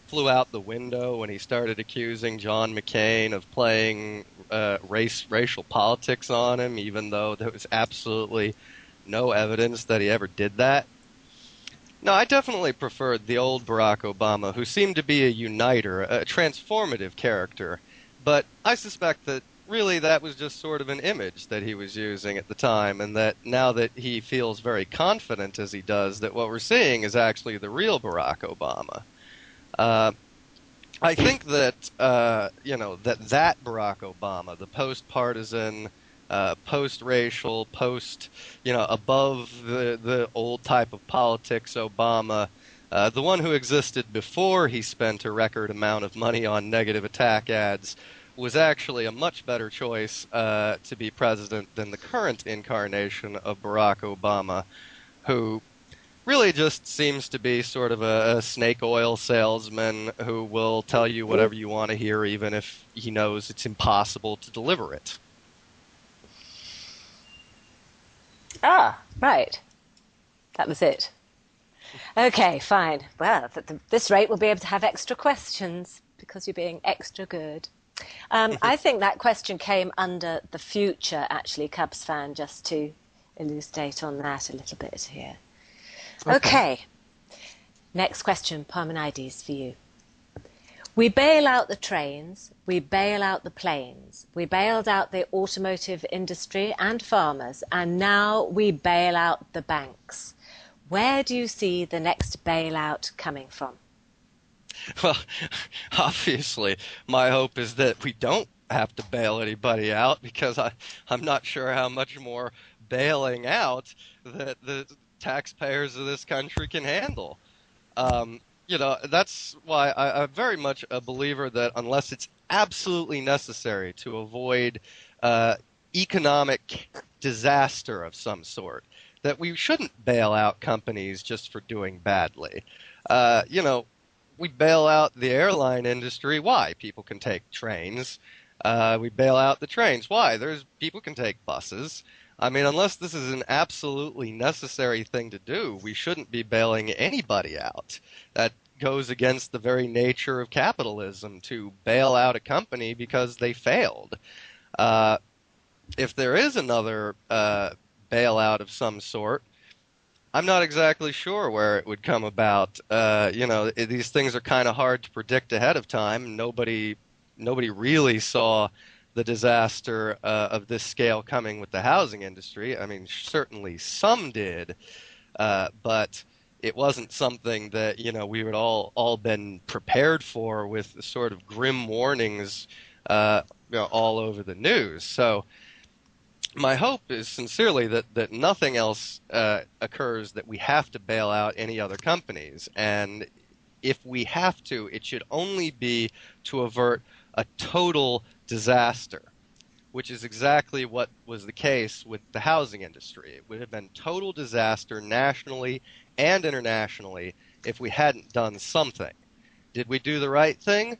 flew out the window when he started accusing John McCain of playing racial politics on him, even though there was absolutely no evidence that he ever did that. No, I definitely preferred the old Barack Obama, who seemed to be a uniter, a transformative character. But I suspect that really that was just sort of an image that he was using at the time, and that now that he feels very confident as he does, that what we're seeing is actually the real Barack Obama. Uh, I think that that Barack Obama, the post-partisan, post-racial, above the old type of politics Obama, the one who existed before he spent a record amount of money on negative attack ads, was actually a much better choice to be president than the current incarnation of Barack Obama, who really just seems to be sort of a snake oil salesman who will tell you whatever you want to hear, even if he knows it's impossible to deliver it. Ah, right. That was it. Okay, fine. Well, at this rate, we'll be able to have extra questions because you're being extra good. I think that question came under the future, actually, Cubsfan, just to elucidate on that a little bit here. Okay. Next question, Parmaneides, for you. We bail out the trains, we bail out the planes, we bailed out the automotive industry and farmers, and now we bail out the banks. Where do you see the next bailout coming from? Well, obviously, my hope is that we don't have to bail anybody out, because I'm not sure how much more bailing out that the taxpayers of this country can handle. That's why I'm very much a believer that unless it's absolutely necessary to avoid economic disaster of some sort, that we shouldn't bail out companies just for doing badly. We bail out the airline industry. Why? People can take trains. We bail out the trains. Why? People can take buses. I mean, unless this is an absolutely necessary thing to do, we shouldn't be bailing anybody out. That goes against the very nature of capitalism, to bail out a company because they failed. If there is another bailout of some sort, I'm not exactly sure where it would come about. These things are kind of hard to predict ahead of time. Nobody really saw the disaster of this scale coming with the housing industry. I mean, certainly some did, but it wasn't something that we would all been prepared for, with sort of grim warnings all over the news. So my hope is sincerely that nothing else occurs that we have to bail out any other companies, and if we have to, it should only be to avert a total disaster, which is exactly what was the case with the housing industry. It would have been total disaster nationally and internationally if we hadn't done something. Did we do the right thing?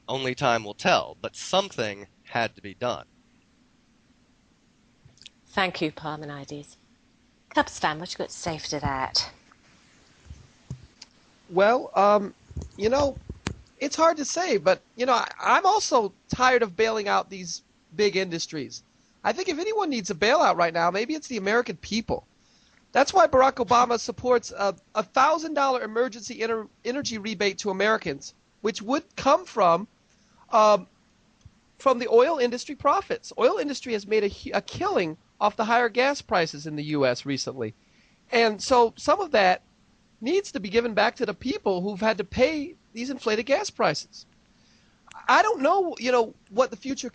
Only time will tell, but something had to be done. Thank you, Parmaneides. Cubsfan, what you got to say to that? Well, it's hard to say, but, I'm also tired of bailing out these big industries. I think if anyone needs a bailout right now, maybe it's the American people. That's why Barack Obama supports a $1,000 emergency energy rebate to Americans, which would come from the oil industry profits. Oil industry has made a killing off the higher gas prices in the U.S. recently. And so some of that needs to be given back to the people who've had to pay these inflated gas prices. I don't know, what the future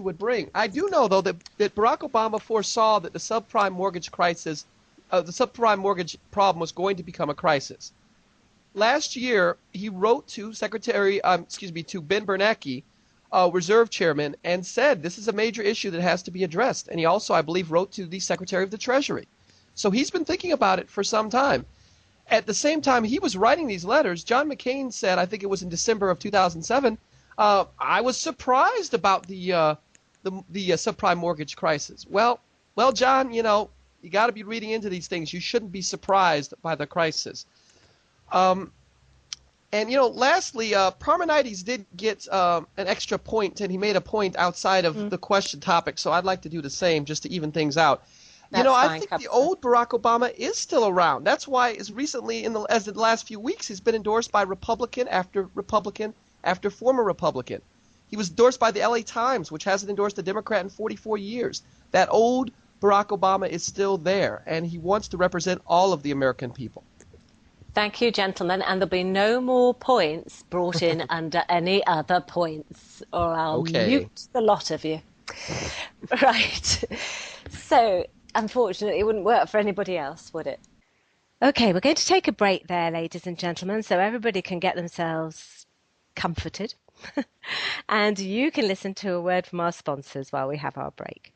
would bring. I do know, though, that Barack Obama foresaw that the subprime mortgage crisis, the subprime mortgage problem was going to become a crisis. Last year, he wrote to Ben Bernanke, Reserve Chairman, and said this is a major issue that has to be addressed. And he also, I believe, wrote to the Secretary of the Treasury. So he's been thinking about it for some time. At the same time he was writing these letters, John McCain said, I think it was in December of 2007, I was surprised about the subprime mortgage crisis. Well, John, you got to be reading into these things. You shouldn't be surprised by the crisis. And, lastly, Parmaneides did get an extra point, and he made a point outside of the question topic, so I'd like to do the same just to even things out. That's I fine, think Cubsfan. the old Barack Obama is still around. That's why, as recently as the last few weeks, he's been endorsed by Republican after former Republican. He was endorsed by the LA Times, which hasn't endorsed a Democrat in 44 years. That old Barack Obama is still there, and he wants to represent all of the American people. Thank you, gentlemen, and there'll be no more points brought in under any other points, or I'll mute the lot of you. Right. So, unfortunately, it wouldn't work for anybody else, would it? Okay, we're going to take a break there, ladies and gentlemen, so everybody can get themselves comforted. And you can listen to a word from our sponsors while we have our break.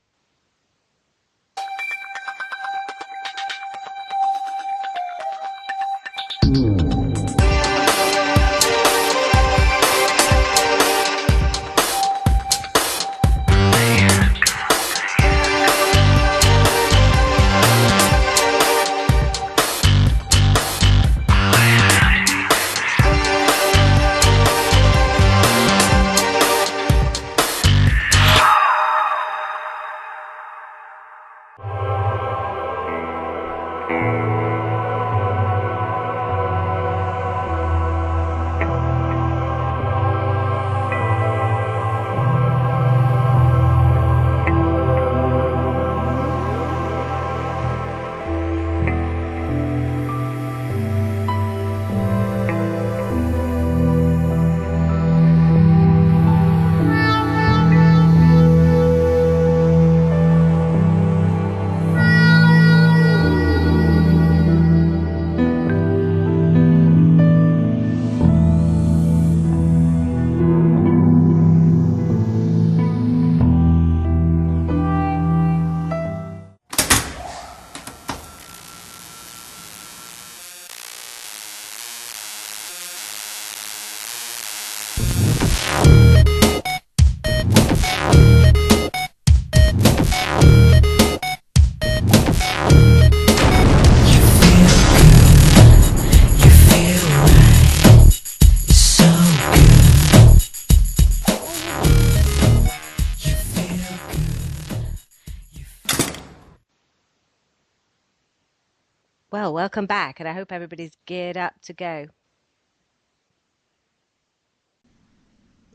Well, welcome back, and I hope everybody's geared up to go.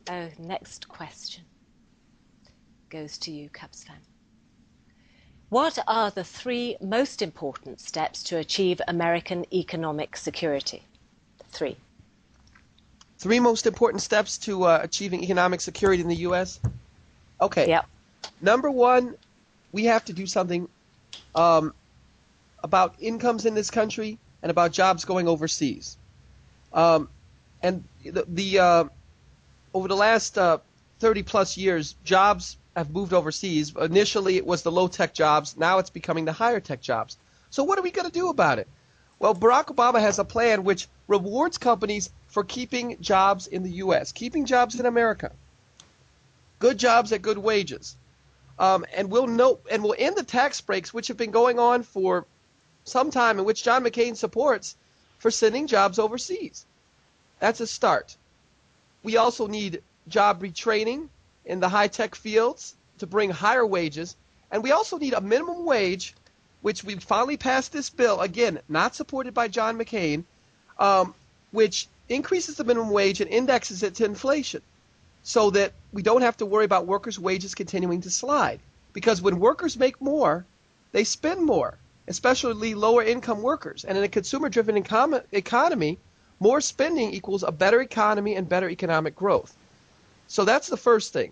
Oh, next question goes to you, Cubsfan. What are the 3 most important steps to achieve American economic security? 3. 3 most important steps to achieving economic security in the U.S.? Okay. Yep. Number 1, we have to do something about incomes in this country and about jobs going overseas. And over the last 30-plus years, jobs have moved overseas. Initially, it was the low-tech jobs. Now it's becoming the higher-tech jobs. So what are we going to do about it? Well, Barack Obama has a plan which rewards companies for keeping jobs in the U.S., keeping jobs in America, good jobs at good wages. And we'll end the tax breaks, which have been going on for some time, and which John McCain supports, for sending jobs overseas. That's a start. We also need job retraining in the high-tech fields to bring higher wages. And we also need a minimum wage, which we finally passed this bill, again, not supported by John McCain, which increases the minimum wage and indexes it to inflation so that we don't have to worry about workers' wages continuing to slide. Because when workers make more, they spend more, especially lower-income workers. And in a consumer-driven economy, more spending equals a better economy and better economic growth. So that's the first thing.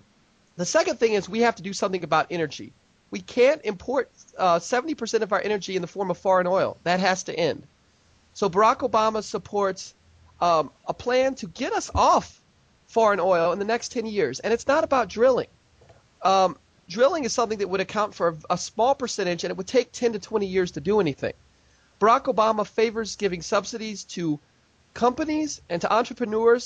The second thing is we have to do something about energy. We can't import 70% of our energy in the form of foreign oil. That has to end. So Barack Obama supports a plan to get us off foreign oil in the next 10 years. And it's not about drilling. Drilling is something that would account for a small percentage, and it would take 10 to 20 years to do anything. Barack Obama favors giving subsidies to companies and to entrepreneurs